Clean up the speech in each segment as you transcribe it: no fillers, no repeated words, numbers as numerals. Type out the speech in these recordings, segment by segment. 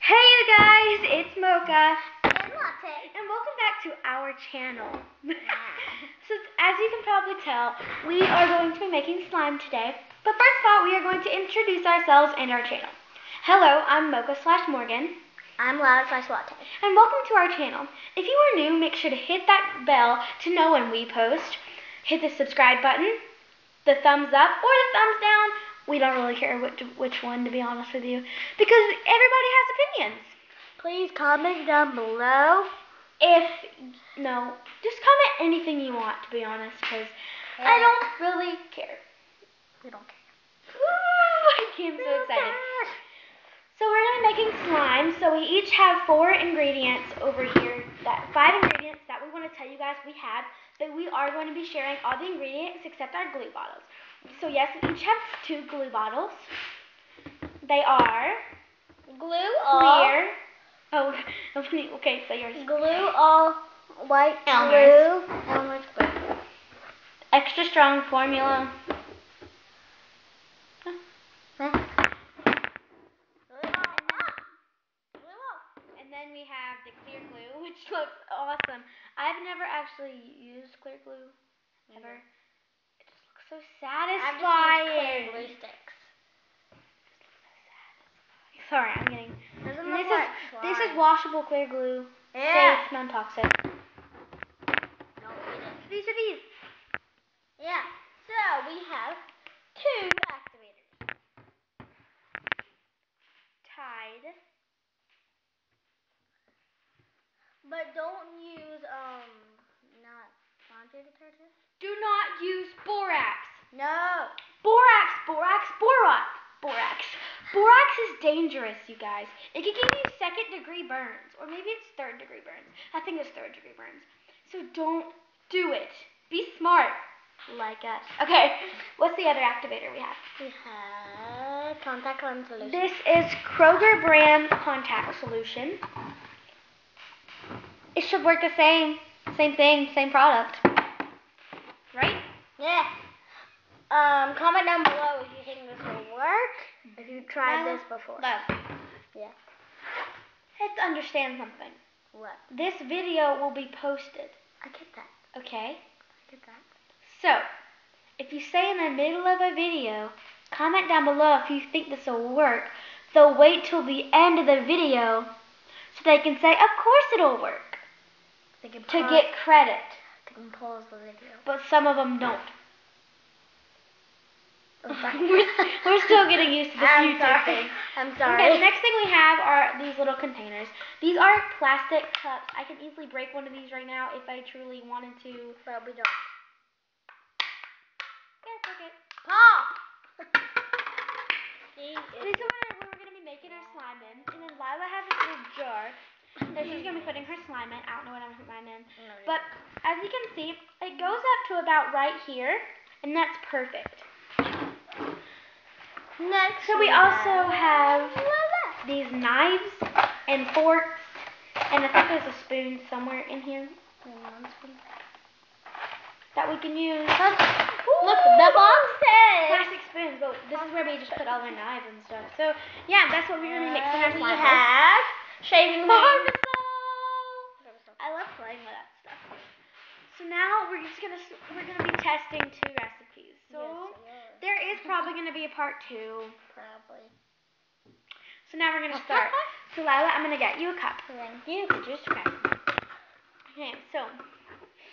Hey you guys, it's Mocha. And Latte. And welcome back to our channel. So as you can probably tell, we are going to be making slime today. But first of all, we are going to introduce ourselves and our channel. Hello, I'm Mocha/Morgan. I'm Loud/Latte. And welcome to our channel. If you are new, make sure to hit that bell to know when we post. Hit the subscribe button, the thumbs up, or the thumbs down. We don't really care which one, to be honest with you, because everybody has opinions. Please comment down below. Just comment anything you want, to be honest, because I don't really care. We don't care. Woo! I'm so excited. So we're going to be making slime. So we each have 5 ingredients over here, that we want to tell you guys we have. But we are going to be sharing all the ingredients except our glue bottles. So yes, we each have 2 glue bottles. They are clear. Oh, okay, so yours. Glue all white Elmer's. glue. Elmer's glue. Extra strong formula. And then we have the clear glue, which looks awesome. I've never actually used clear glue ever. It just looks so satisfying. I've just used clear glue sticks. Sorry, I'm getting. This is slime. washable clear glue. Yeah. Safe, non-toxic. Don't eat it. These are these. Yeah. So we have 2 activators. Tide. But don't use not laundry detergent. Do not use borax. No. Borax. Borax is dangerous, you guys. It can give you 2nd-degree burns, or maybe it's 3rd-degree burns. I think it's 3rd-degree burns. So don't do it. Be smart, like us. Okay, what's the other activator we have? We have contact lens solution. This is Kroger brand contact solution. It should work the same thing, same product, right? Yeah. Comment down below if you think this will work. If you tried this before. Yeah. Let's understand something. What? This video will be posted. I get that. Okay? I get that. So, if you say in the middle of a video, comment down below if you think this will work. They'll wait till the end of the video so they can say, of course it'll work. They can to get credit. They can pause the video. But some of them don't. We're still getting used to this YouTube thing. I'm sorry. Okay, the next thing we have are these little containers. These are plastic cups. I can easily break one of these right now if I truly wanted to. But we don't. Yeah, break it. Pop! These are what we're going to be making our slime in. And then Lila has a little jar that she's going to be putting her slime in. I don't know what I'm going to put mine in. But as you can see, it goes up to about right here. And that's perfect. Next, so we also have these knives and forks, and I think there's a spoon somewhere in here that we can use. Look, the box says plastic spoons, but this is where we just put all our knives and stuff. So yeah, that's what we're gonna be mixing our slime. We have shaving foam. I love playing with that stuff. So now we're gonna be testing 2 recipes. So there is probably gonna be a part 2. Probably. So now we're gonna start. So Lila, I'm gonna get you a cup. Thank you. Okay, so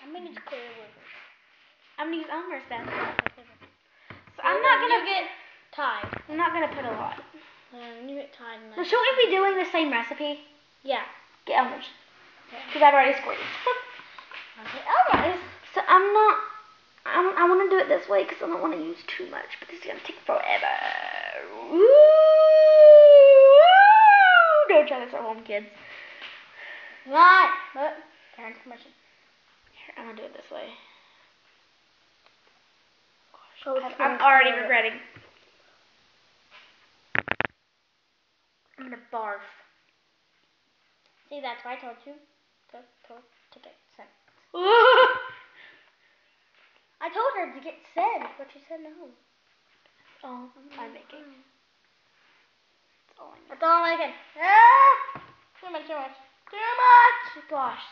I'm gonna use clear glue. I'm gonna use Elmer's then. So I'm not gonna get Tide. I'm not gonna put a lot. You get Tide. So should we be doing the same recipe? Yeah. Get Elmer's. Because I've already scored it. Okay, Elmer's. So I want to do it this way because I don't want to use too much, but this is going to take forever. Woo! Don't try this at home, kids. What? But parents' permission. Here, I'm going to do it this way. Oh, I'm already regretting. I'm going to barf. See, that's why I told you to get sent. I told her to get sent, but she said no. Oh, I'm making. That's all I know. That's all I can. Ah! have too much. Too much! Gosh.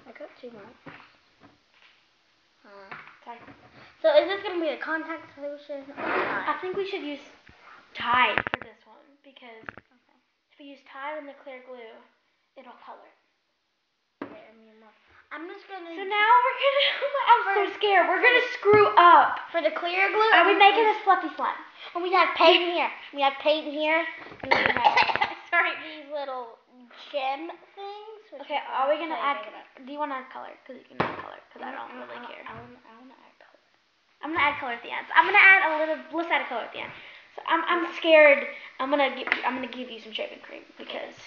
I got too much. Sorry. So is this going to be a contact solution or not? I think we should use Tide for this one because if we use Tide and the clear glue, it'll color. I'm just going to... So now we're going to... I'm so scared. We're going to screw up. For the clear glue... Are we making this fluffy slime? And we have paint here. We have paint here. And we have sorry. These little gem things. Okay, are we going to add... Do you want to add color? Because you can add color. Because I don't really care. I want to add color. I'm going to add color at the end. So I'm going to add a little... Let's add a color at the end. So I'm scared. I'm going to give you some shaving cream because...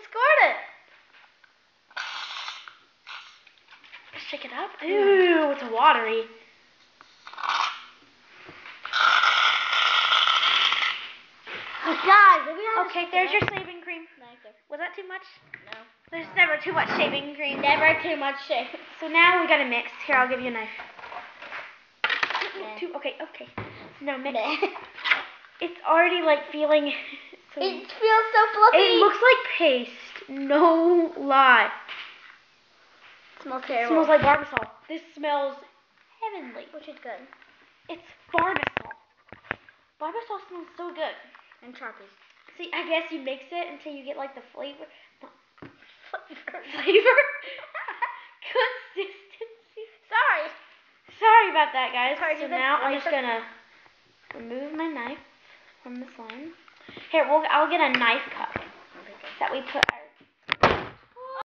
Squirt it. Shake it up. Ooh, it's watery. Guys, we have okay, there's your shaving cream. Was that too much? No. There's never too much shaving cream. Never too much shaving. So now we gotta mix. Here, I'll give you a knife. Nah. Okay. No, mix. Nah. It's already like feeling... So it feels so fluffy. It looks like paste. No lie. It smells terrible. It smells like Barbasol. This smells heavenly. Which is good. It's Barbasol. Barbasol smells so good. And Sharpies. See, I guess you mix it until you get like the flavor. No. Flavor? Consistency. Sorry about that, guys. So now I'm just gonna remove my knife from the slime. Here, I'll get a knife cup that we put our